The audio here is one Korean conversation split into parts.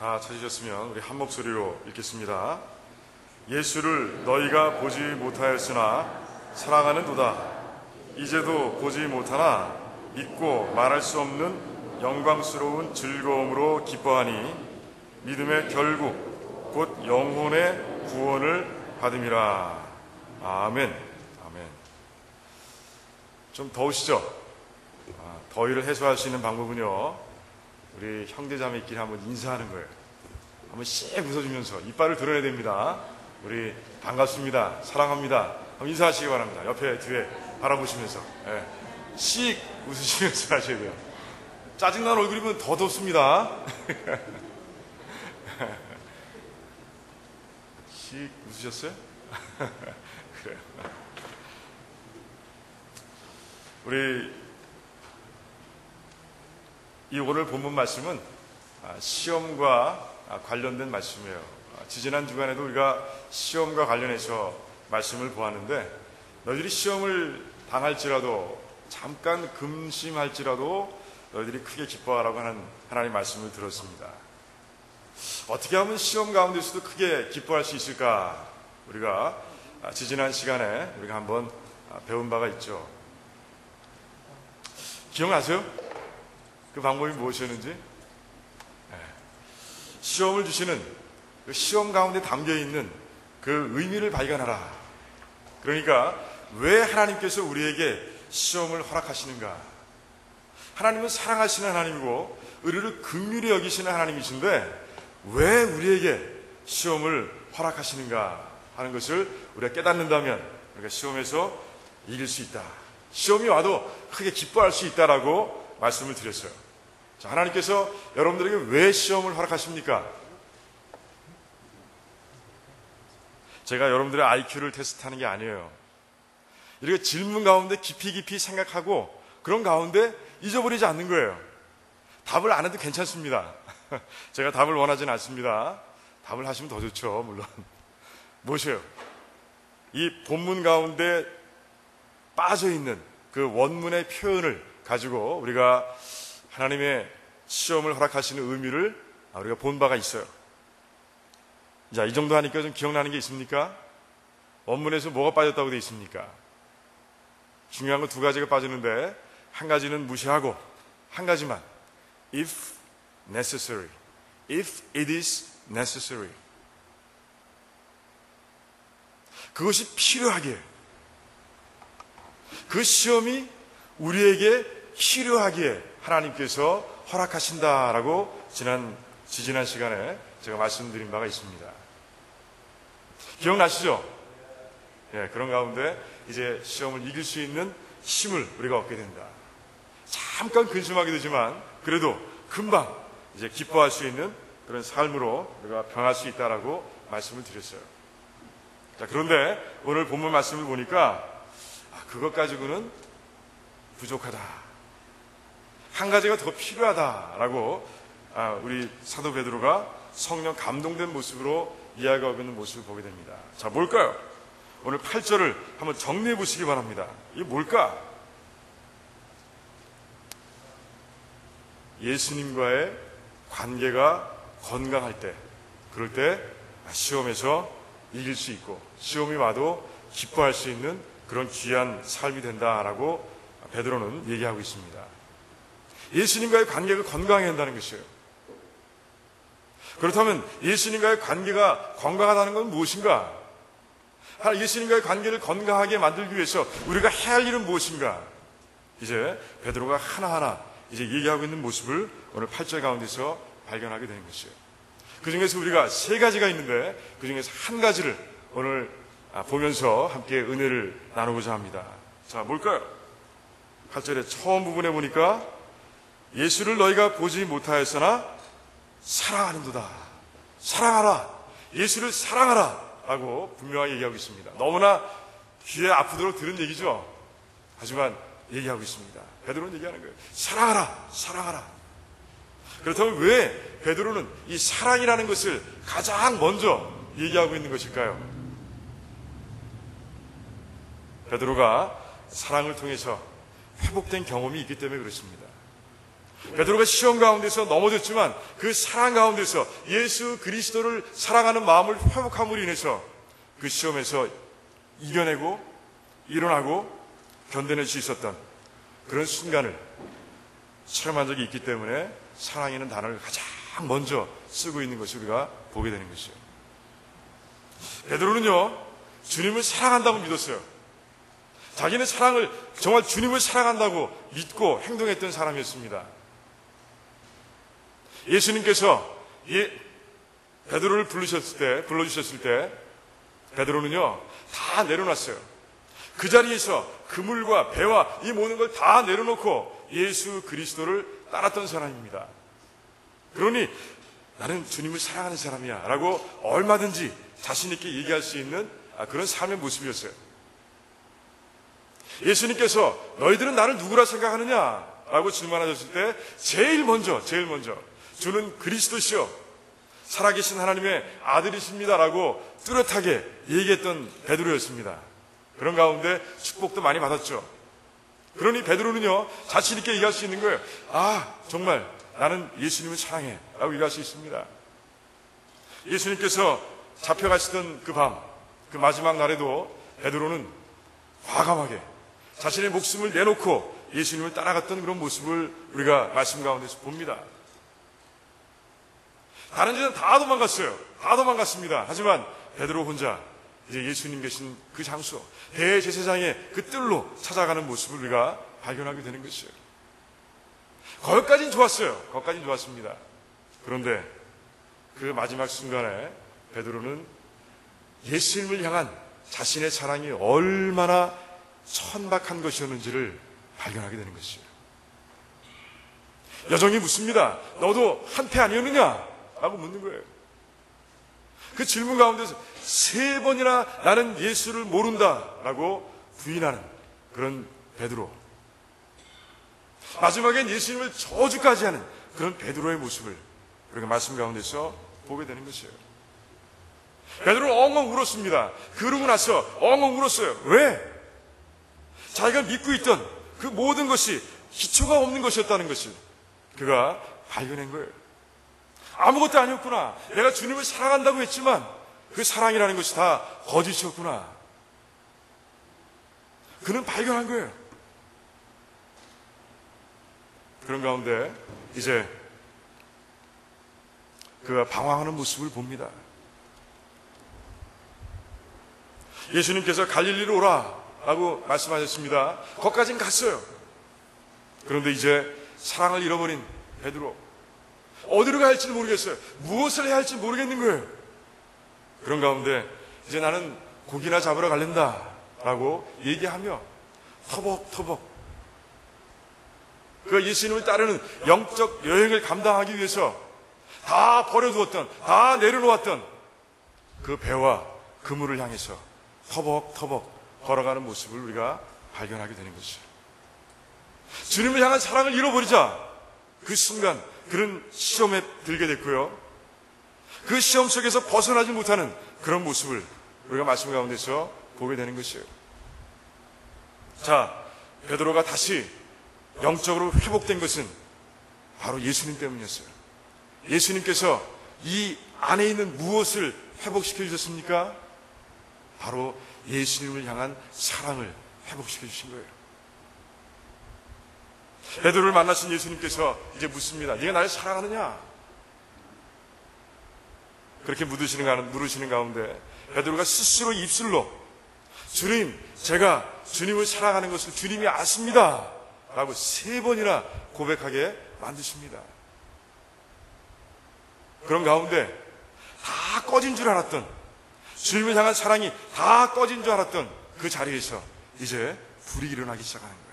다 찾으셨으면 우리 한 목소리로 읽겠습니다. 예수를 너희가 보지 못하였으나 사랑하는도다. 이제도 보지 못하나 믿고 말할 수 없는 영광스러운 즐거움으로 기뻐하니 믿음의 결국 곧 영혼의 구원을 받음이라. 아멘. 아멘. 좀 더우시죠? 더위를 해소할 수 있는 방법은요, 우리 형제자매끼리 한번 인사하는 거예요. 한번 씩 웃어주면서 이빨을 드러내야 됩니다. 우리 반갑습니다, 사랑합니다, 한번 인사하시기 바랍니다. 옆에 뒤에 바라보시면서 씩 웃으시면서 하셔야 돼요. 짜증난 얼굴이면 더 덥습니다. 씩 웃으셨어요? 그래요. 우리 이 오늘 본문 말씀은 시험과 관련된 말씀이에요. 지지난 주간에도 우리가 시험과 관련해서 말씀을 보았는데, 너희들이 시험을 당할지라도 잠깐 금심할지라도 너희들이 크게 기뻐하라고 하는 하나님의 말씀을 들었습니다. 어떻게 하면 시험 가운데서도 크게 기뻐할 수 있을까? 우리가 지지난 시간에 우리가 한번 배운 바가 있죠. 기억나세요? 그 방법이 무엇이었는지? 시험을 주시는 그 시험 가운데 담겨있는 그 의미를 발견하라. 그러니까 왜 하나님께서 우리에게 시험을 허락하시는가? 하나님은 사랑하시는 하나님이고 의리를 긍휼히 여기시는 하나님이신데 왜 우리에게 시험을 허락하시는가 하는 것을 우리가 깨닫는다면 우리가 시험에서 이길 수 있다, 시험이 와도 크게 기뻐할 수 있다라고 말씀을 드렸어요. 자, 하나님께서 여러분들에게 왜 시험을 허락하십니까? 제가 여러분들의 IQ를 테스트하는 게 아니에요. 이렇게 질문 가운데 깊이 생각하고 그런 가운데 잊어버리지 않는 거예요. 답을 안 해도 괜찮습니다. 제가 답을 원하지는 않습니다. 답을 하시면 더 좋죠, 물론. 무엇이에요? 이 본문 가운데 빠져있는 그 원문의 표현을 가지고 우리가 하나님의 시험을 허락하시는 의미를 우리가 본 바가 있어요. 자, 이 정도 하니까 좀 기억나는 게 있습니까? 원문에서 뭐가 빠졌다고 되어 있습니까? 중요한 건 두 가지가 빠지는데 한 가지는 무시하고 한 가지만, if necessary, if it is necessary. 그것이 필요하기에, 그 시험이 우리에게 필요하기에 하나님께서 허락하신다라고 지지난 시간에 제가 말씀드린 바가 있습니다. 기억나시죠? 그런 가운데 이제 시험을 이길 수 있는 힘을 우리가 얻게 된다. 잠깐 근심하게 되지만 그래도 금방 이제 기뻐할 수 있는 그런 삶으로 우리가 변할 수 있다라고 말씀을 드렸어요. 자, 그런데 오늘 본문 말씀을 보니까 그것 가지고는 부족하다, 한 가지가 더 필요하다라고 우리 사도 베드로가 성령 감동된 모습으로 이야기하고 있는 모습을 보게 됩니다. 자, 뭘까요? 오늘 8절을 한번 정리해 보시기 바랍니다. 이게 뭘까? 예수님과의 관계가 건강할 때, 그럴 때 시험에서 이길 수 있고 시험이 와도 기뻐할 수 있는 그런 귀한 삶이 된다라고 베드로는 얘기하고 있습니다. 예수님과의 관계가 건강해야 한다는 것이에요. 그렇다면 예수님과의 관계가 건강하다는 건 무엇인가? 예수님과의 관계를 건강하게 만들기 위해서 우리가 해야 할 일은 무엇인가? 이제 베드로가 하나하나 이제 얘기하고 있는 모습을 오늘 8절 가운데서 발견하게 되는 것이에요. 그 중에서 우리가 세 가지가 있는데 그 중에서 한 가지를 오늘 보면서 함께 은혜를 나누고자 합니다. 자, 뭘까요? 8절의 처음 부분에 보니까 예수를 너희가 보지 못하였으나 사랑하는도다. 사랑하라. 예수를 사랑하라. 라고 분명하게 얘기하고 있습니다. 너무나 귀에 아프도록 들은 얘기죠. 하지만 얘기하고 있습니다. 베드로는 얘기하는 거예요. 사랑하라. 사랑하라. 그렇다면 왜 베드로는 이 사랑이라는 것을 가장 먼저 얘기하고 있는 것일까요? 베드로가 사랑을 통해서 회복된 경험이 있기 때문에 그렇습니다. 베드로가 시험 가운데서 넘어졌지만 그 사랑 가운데서 예수 그리스도를 사랑하는 마음을 회복함으로 인해서 그 시험에서 이겨내고 일어나고 견뎌낼 수 있었던 그런 순간을 체험한 적이 있기 때문에 사랑이라는 단어를 가장 먼저 쓰고 있는 것을 우리가 보게 되는 것이죠. 베드로는요, 주님을 사랑한다고 믿었어요. 자기는 정말 주님을 사랑한다고 믿고 행동했던 사람이었습니다. 예수님께서 베드로를 불러주셨을 때 베드로는요, 다 내려놨어요. 그 자리에서 그물과 배와 이 모든 걸 다 내려놓고 예수 그리스도를 따랐던 사람입니다. 그러니 나는 주님을 사랑하는 사람이야 라고 얼마든지 자신 있게 얘기할 수 있는 그런 삶의 모습이었어요. 예수님께서 너희들은 나를 누구라 생각하느냐 라고 질문하셨을 때 제일 먼저 주는 그리스도시요 살아계신 하나님의 아들이십니다 라고 뚜렷하게 얘기했던 베드로였습니다. 그런 가운데 축복도 많이 받았죠. 그러니 베드로는요, 자신 있게 얘기할 수 있는 거예요. 정말 나는 예수님을 사랑해 라고 얘기할 수 있습니다. 예수님께서 잡혀가시던 그 마지막 날에도 베드로는 과감하게 자신의 목숨을 내놓고 예수님을 따라갔던 그런 모습을 우리가 말씀 가운데서 봅니다. 다른 데는 다 도망갔습니다. 하지만 베드로 혼자 이제 예수님 계신 그 장소, 대제사장의 그 뜰로 찾아가는 모습을 우리가 발견하게 되는 것이에요. 거기까지는 좋았습니다. 그런데 그 마지막 순간에 베드로는 예수님을 향한 자신의 사랑이 얼마나 천박한 것이었는지를 발견하게 되는 것이에요. 여정이 묻습니다. 너도 한패 아니었느냐? 라고 묻는 거예요. 그 질문 가운데서 3번이나 나는 예수를 모른다 라고 부인하는 그런 베드로, 마지막엔 예수님을 저주까지 하는 그런 베드로의 모습을 우리가 말씀 가운데서 보게 되는 것이에요. 베드로는 엉엉 울었습니다. 그러고 나서 엉엉 울었어요. 왜? 자기가 믿고 있던 그 모든 것이 기초가 없는 것이었다는 것을 그가 발견한 거예요. 아무것도 아니었구나. 내가 주님을 사랑한다고 했지만 그 사랑이라는 것이 다 거짓이었구나. 그는 발견한 거예요. 그런 가운데 이제 그가 방황하는 모습을 봅니다. 예수님께서 갈릴리로 오라 라고 말씀하셨습니다. 거기까지는 갔어요. 그런데 이제 사랑을 잃어버린 베드로, 어디로 가야 할지 모르겠어요. 무엇을 해야 할지 모르겠는 거예요. 그런 가운데 이제 나는 고기나 잡으러 갈랜다 라고 얘기하며 터벅터벅 그 예수님을 따르는 영적 여행을 감당하기 위해서 다 버려두었던, 다 내려놓았던 그 배와 그물을 향해서 터벅터벅 걸어가는 모습을 우리가 발견하게 되는 것이죠. 주님을 향한 사랑을 잃어버리자 그 순간 그런 시험에 들게 됐고요. 그 시험 속에서 벗어나지 못하는 그런 모습을 우리가 말씀 가운데서 보게 되는 것이에요. 자, 베드로가 다시 영적으로 회복된 것은 바로 예수님 때문이었어요. 예수님께서 이 안에 있는 무엇을 회복시켜 주셨습니까? 바로 예수님을 향한 사랑을 회복시켜 주신 거예요. 베드로를 만나신 예수님께서 이제 묻습니다. 네가 나를 사랑하느냐? 그렇게 물으시는 가운데 베드로가 스스로 입술로 주님, 제가 주님을 사랑하는 것을 주님이 아십니다 라고 3번이나 고백하게 만드십니다. 그런 가운데 다 꺼진 줄 알았던, 주님을 향한 사랑이 다 꺼진 줄 알았던 그 자리에서 이제 불이 일어나기 시작하는 거예요.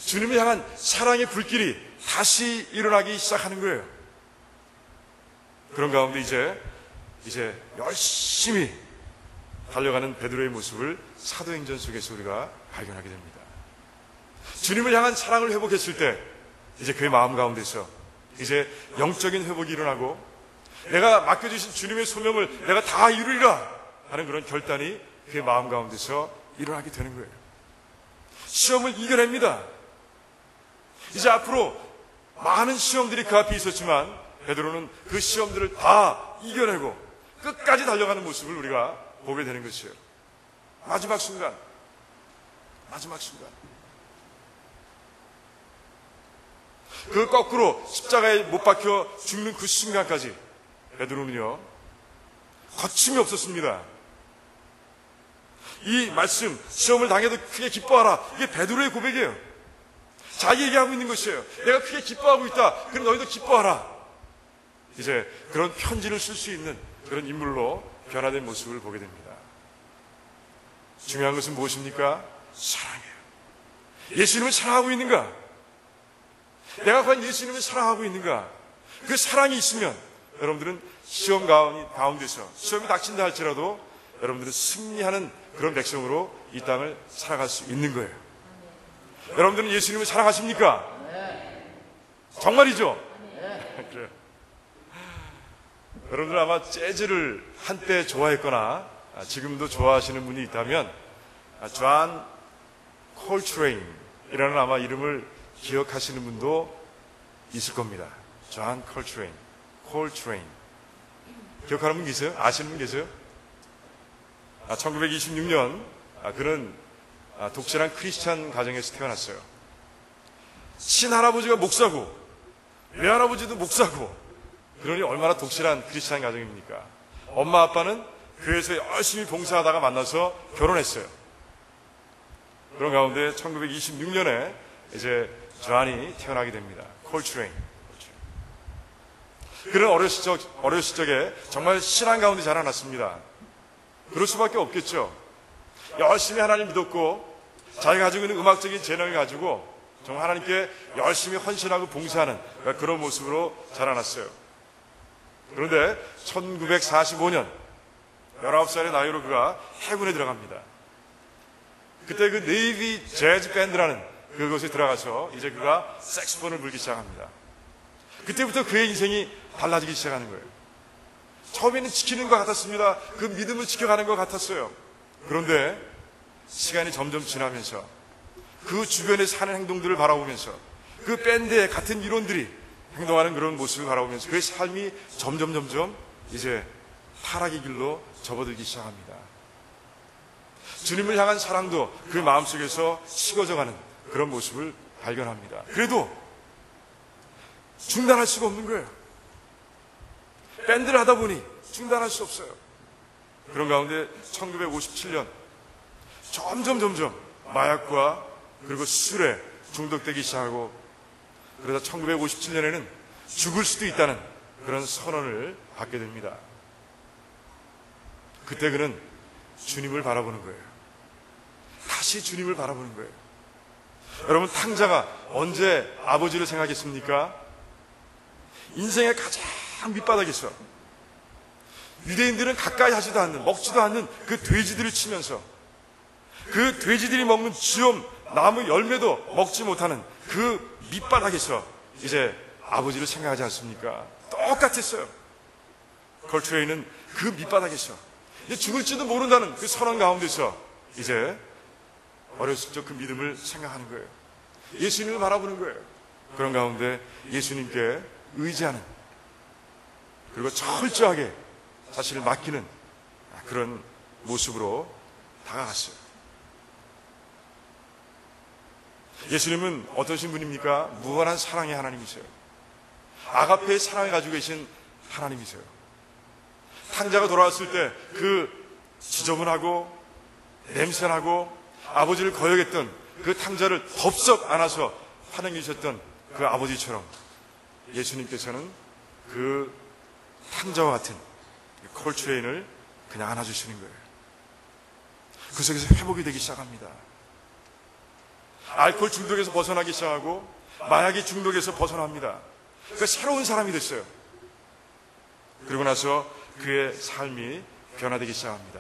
주님을 향한 사랑의 불길이 다시 일어나기 시작하는 거예요. 그런 가운데 이제 열심히 달려가는 베드로의 모습을 사도행전 속에서 우리가 발견하게 됩니다. 주님을 향한 사랑을 회복했을 때 이제 그의 마음 가운데서 이제 영적인 회복이 일어나고 내가 맡겨주신 주님의 소명을 내가 다 이루리라 하는 그런 결단이 그의 마음 가운데서 일어나게 되는 거예요. 시험을 이겨냅니다. 이제 앞으로 많은 시험들이 그 앞에 있었지만 베드로는 그 시험들을 다 이겨내고 끝까지 달려가는 모습을 우리가 보게 되는 것이에요. 마지막 순간. 그 거꾸로 십자가에 못 박혀 죽는 그 순간까지 베드로는요, 거침이 없었습니다. 이 말씀, 시험을 당해도 크게 기뻐하라. 이게 베드로의 고백이에요. 자기 얘기하고 있는 것이에요. 내가 크게 기뻐하고 있다. 그럼 너희도 기뻐하라. 이제 그런 편지를 쓸 수 있는 그런 인물로 변화된 모습을 보게 됩니다. 중요한 것은 무엇입니까? 사랑이에요. 예수님을 사랑하고 있는가? 내가 과연 예수님을 사랑하고 있는가? 그 사랑이 있으면 여러분들은 시험 가운데서 시험이 닥친다 할지라도 여러분들은 승리하는 그런 백성으로 이 땅을 살아갈 수 있는 거예요. 여러분들은 예수님을 사랑하십니까? 정말이죠? 그래요. 여러분들 아마 재즈를 한때 좋아했거나 지금도 좋아하시는 분이 있다면 존 콜트레인이라는 아마 이름을 기억하시는 분도 있을 겁니다. 존 콜트레인. 기억하는 분 계세요? 아시는 분 계세요? 1926년 그는 독실한 크리스찬 가정에서 태어났어요. 친할아버지가 목사고 외할아버지도 목사고, 그러니 얼마나 독실한 크리스찬 가정입니까? 엄마 아빠는 교회에서 열심히 봉사하다가 만나서 결혼했어요. 그런 가운데 1926년에 이제 존이 태어나게 됩니다. 콜트레인. 그는 어렸을 적에 정말 신앙 가운데 자라났습니다. 그럴 수밖에 없겠죠. 열심히 하나님 믿었고 자기가 가지고 있는 음악적인 재능을 가지고 정말 하나님께 열심히 헌신하고 봉사하는 그런 모습으로 자라났어요. 그런데 1945년 19살의 나이로 그가 해군에 들어갑니다. 그때 그 네이비 재즈 밴드라는 그곳에 들어가서 이제 그가 색소폰을 불기 시작합니다. 그때부터 그의 인생이 달라지기 시작하는 거예요. 처음에는 지키는 것 같았습니다. 그 믿음을 지켜가는 것 같았어요. 그런데 시간이 점점 지나면서 그 주변에 사는 행동들을 바라보면서 그 밴드의 같은 이론들이 행동하는 그런 모습을 바라보면서 그의 삶이 점점 이제 타락의 길로 접어들기 시작합니다. 주님을 향한 사랑도 그 마음속에서 식어져가는 그런 모습을 발견합니다. 그래도 중단할 수가 없는 거예요. 밴드를 하다 보니 중단할 수 없어요. 그런 가운데 1957년 점점 마약과 그리고 술에 중독되기 시작하고, 그러다 1957년에는 죽을 수도 있다는 그런 선언을 받게 됩니다. 그때 그는 주님을 바라보는 거예요. 다시 주님을 바라보는 거예요. 여러분, 탕자가 언제 아버지를 생각했습니까? 인생의 가장 밑바닥에서 유대인들은 가까이 하지도 않는, 먹지도 않는 그 돼지들을 치면서 그 돼지들이 먹는 쥐엄 나무 열매도 먹지 못하는 그 밑바닥에서 이제 아버지를 생각하지 않습니까? 똑같았어요. 콜트레인은 그 밑바닥에서 이제 죽을지도 모른다는 그 선언 가운데서 이제 어렸을 적 그 믿음을 생각하는 거예요. 예수님을 바라보는 거예요. 그런 가운데 예수님께 의지하는, 그리고 철저하게 자신을 맡기는 그런 모습으로 다가갔어요. 예수님은 어떠신 분입니까? 무한한 사랑의 하나님이세요. 아가페의 사랑을 가지고 계신 하나님이세요. 탕자가 돌아왔을 때 그 지저분하고 냄새나고 아버지를 거역했던 그 탕자를 덥석 안아서 환영해 주셨던 그 아버지처럼 예수님께서는 그 탕자와 같은 콜트레인을 그냥 안아주시는 거예요. 그 속에서 회복이 되기 시작합니다. 알코올 중독에서 벗어나기 시작하고 마약의 중독에서 벗어납니다. 그러니까 새로운 사람이 됐어요. 그리고 나서 그의 삶이 변화되기 시작합니다.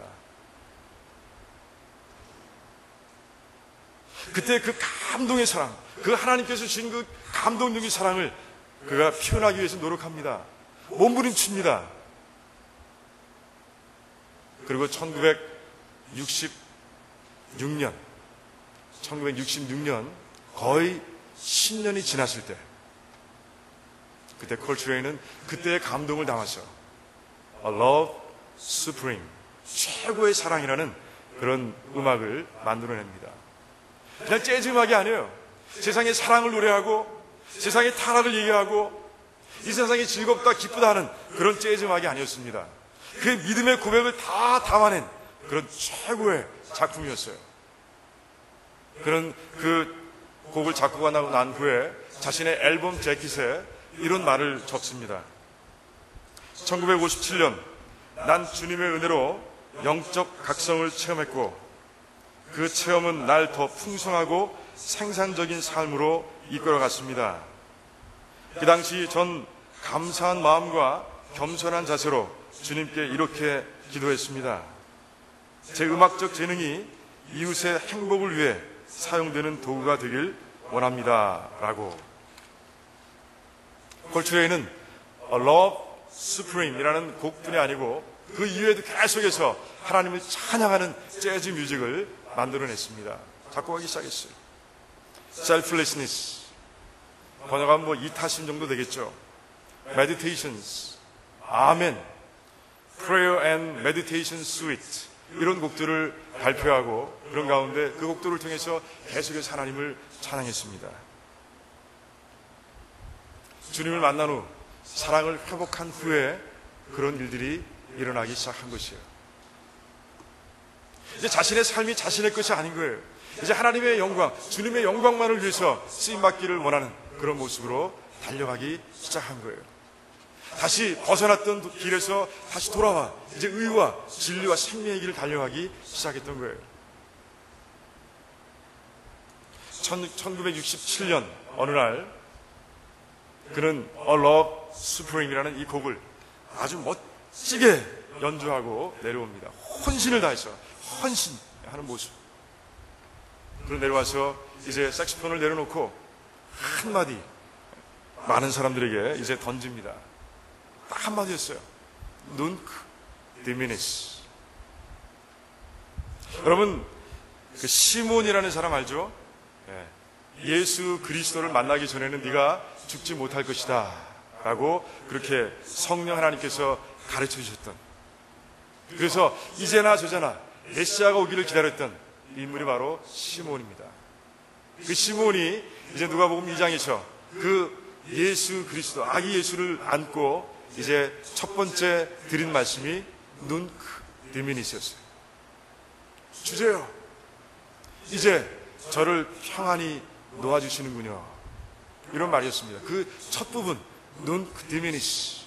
그때 그 감동의 사랑, 그 하나님께서 주신 그 감동적인 사랑을 그가 표현하기 위해서 노력합니다. 몸부림칩니다. 그리고 1966년 거의 10년이 지났을 때, 그때 콜트레인은 그때의 감동을 담아서 A Love Supreme, 최고의 사랑이라는 그런 음악을 만들어냅니다. 그냥 재즈 음악이 아니에요. 세상의 사랑을 노래하고 세상의 타락을 얘기하고 이 세상이 즐겁다 기쁘다 하는 그런 재즈 음악이 아니었습니다. 그의 믿음의 고백을 다 담아낸 그런 최고의 작품이었어요. 그런 그 곡을 작곡하고 난 후에 자신의 앨범 재킷에 이런 말을 적습니다. 1957년 난 주님의 은혜로 영적 각성을 체험했고 그 체험은 날 더 풍성하고 생산적인 삶으로 이끌어갔습니다. 그 당시 전 감사한 마음과 겸손한 자세로 주님께 이렇게 기도했습니다. 제 음악적 재능이 이웃의 행복을 위해 사용되는 도구가 되길 원합니다. 라고. 콜트레인은 A Love Supreme 이라는 곡뿐이 아니고 그 이외에도 계속해서 하나님을 찬양하는 재즈 뮤직을 만들어냈습니다. 작곡하기 시작했어요. Selflessness, 번역하면 이타심 정도 되겠죠. Meditations, Amen, Prayer and Meditation Suite, 이런 곡들을 발표하고 그런 가운데 그 곡들을 통해서 계속해서 하나님을 찬양했습니다. 주님을 만난 후 사랑을 회복한 후에 그런 일들이 일어나기 시작한 것이에요. 이제 자신의 삶이 자신의 것이 아닌 거예요. 이제 하나님의 영광, 주님의 영광만을 위해서 쓰임받기를 원하는 그런 모습으로 달려가기 시작한 거예요. 다시 벗어났던 길에서 다시 돌아와 이제 의와 진리와 생명의 길을 달려가기 시작했던 거예요. 1967년 어느 날 그는 A Love Supreme이라는 이 곡을 아주 멋지게 연주하고 내려옵니다. 혼신을 다해서 헌신하는 모습. 그리고 내려와서 이제 색소폰을 내려놓고 한마디 많은 사람들에게 이제 던집니다. 딱 한마디였어요. Nunc Dimittis. 여러분, 그 시몬이라는 사람 알죠? 예수 그리스도를 만나기 전에는 네가 죽지 못할 것이다 라고 그렇게 성령 하나님께서 가르쳐 주셨던, 그래서 이제나 저제나 메시아가 오기를 기다렸던 인물이 바로 시몬입니다. 그 시몬이 이제 누가복음 2장에서 그 예수 그리스도 아기 예수를 안고 이제 첫 번째 드린 말씀이 Nunc Dimittis였어요. 주제요, 이제 저를 평안히 놓아주시는군요, 이런 말이었습니다. 그 첫 부분 Nunc Dimittis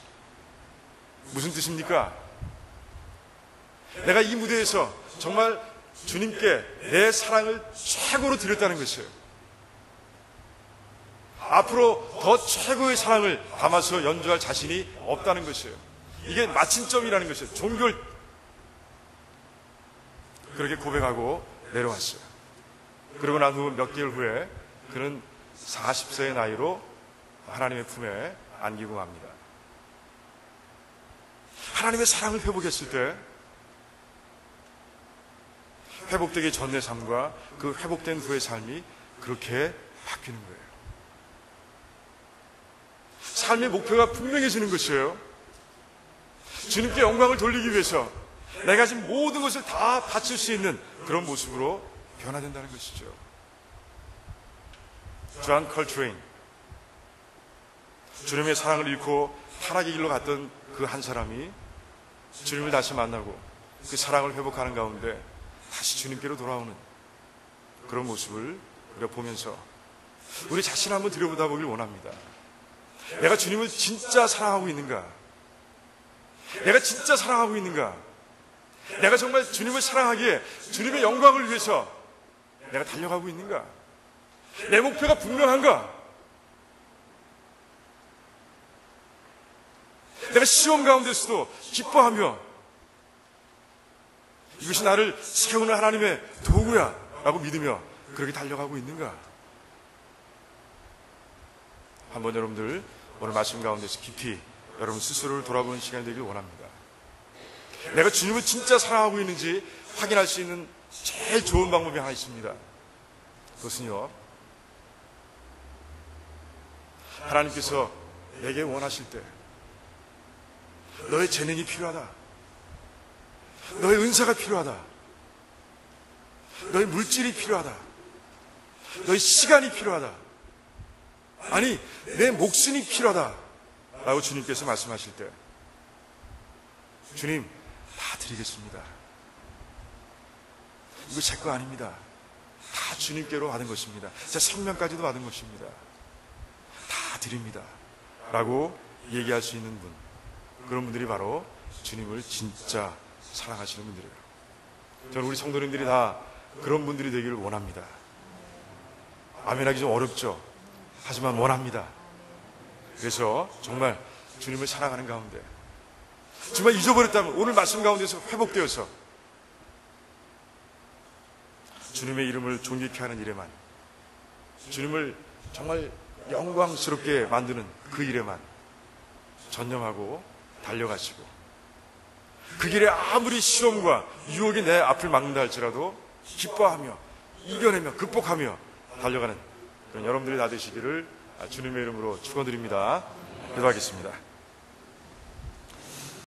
무슨 뜻입니까? 내가 이 무대에서 정말 주님께 내 사랑을 최고로 드렸다는 것이에요. 앞으로 더 최고의 사랑을 담아서 연주할 자신이 없다는 것이에요. 이게 마침점이라는 것이에요. 종결. 그렇게 고백하고 내려왔어요. 그러고 난 후 몇 개월 후에 그는 40세의 나이로 하나님의 품에 안기고 맙니다. 하나님의 사랑을 회복했을 때 회복되기 전의 삶과 그 회복된 후의 삶이 그렇게 바뀌는 거예요. 삶의 목표가 분명해지는 것이에요. 주님께 영광을 돌리기 위해서 내가 지금 모든 것을 다 바칠 수 있는 그런 모습으로 변화된다는 것이죠. 존 컬트레인, 주님의 사랑을 잃고 타락의 길로 갔던 그 한 사람이 주님을 다시 만나고 그 사랑을 회복하는 가운데 다시 주님께로 돌아오는 그런 모습을 우리가 보면서 우리 자신을 한번 들여다보길 원합니다. 내가 주님을 진짜 사랑하고 있는가? 내가 진짜 사랑하고 있는가? 내가 정말 주님을 사랑하기에 주님의 영광을 위해서 내가 달려가고 있는가? 내 목표가 분명한가? 내가 시험 가운데서도 기뻐하며 이것이 나를 세우는 하나님의 도구야 라고 믿으며 그렇게 달려가고 있는가? 한번 여러분들 오늘 말씀 가운데서 깊이 여러분 스스로를 돌아보는 시간이 되길 원합니다. 내가 주님을 진짜 사랑하고 있는지 확인할 수 있는 제일 좋은 방법이 하나 있습니다. 그것은요, 하나님께서 내게 원하실 때 너의 재능이 필요하다, 너의 은사가 필요하다, 너의 물질이 필요하다, 너의 시간이 필요하다, 아니 내 목숨이 필요하다 라고 주님께서 말씀하실 때 주님 다 드리겠습니다. 이거 제 거 아닙니다. 다 주님께로 받은 것입니다. 제 생명까지도 받은 것입니다. 다 드립니다 라고 얘기할 수 있는 분, 그런 분들이 바로 주님을 진짜 사랑하시는 분들이에요. 저는 우리 성도님들이 다 그런 분들이 되기를 원합니다. 아멘하기 좀 어렵죠. 하지만 원합니다. 그래서 정말 주님을 사랑하는 가운데, 정말 잊어버렸다면 오늘 말씀 가운데서 회복되어서 주님의 이름을 존귀케 하는 일에만, 주님을 정말 영광스럽게 만드는 그 일에만 전념하고 달려가시고, 그 길에 아무리 시험과 유혹이 내 앞을 막는다 할지라도 기뻐하며 이겨내며 극복하며 달려가는 그런 여러분들이 다 되시기를 주님의 이름으로 축원드립니다. 기도하겠습니다.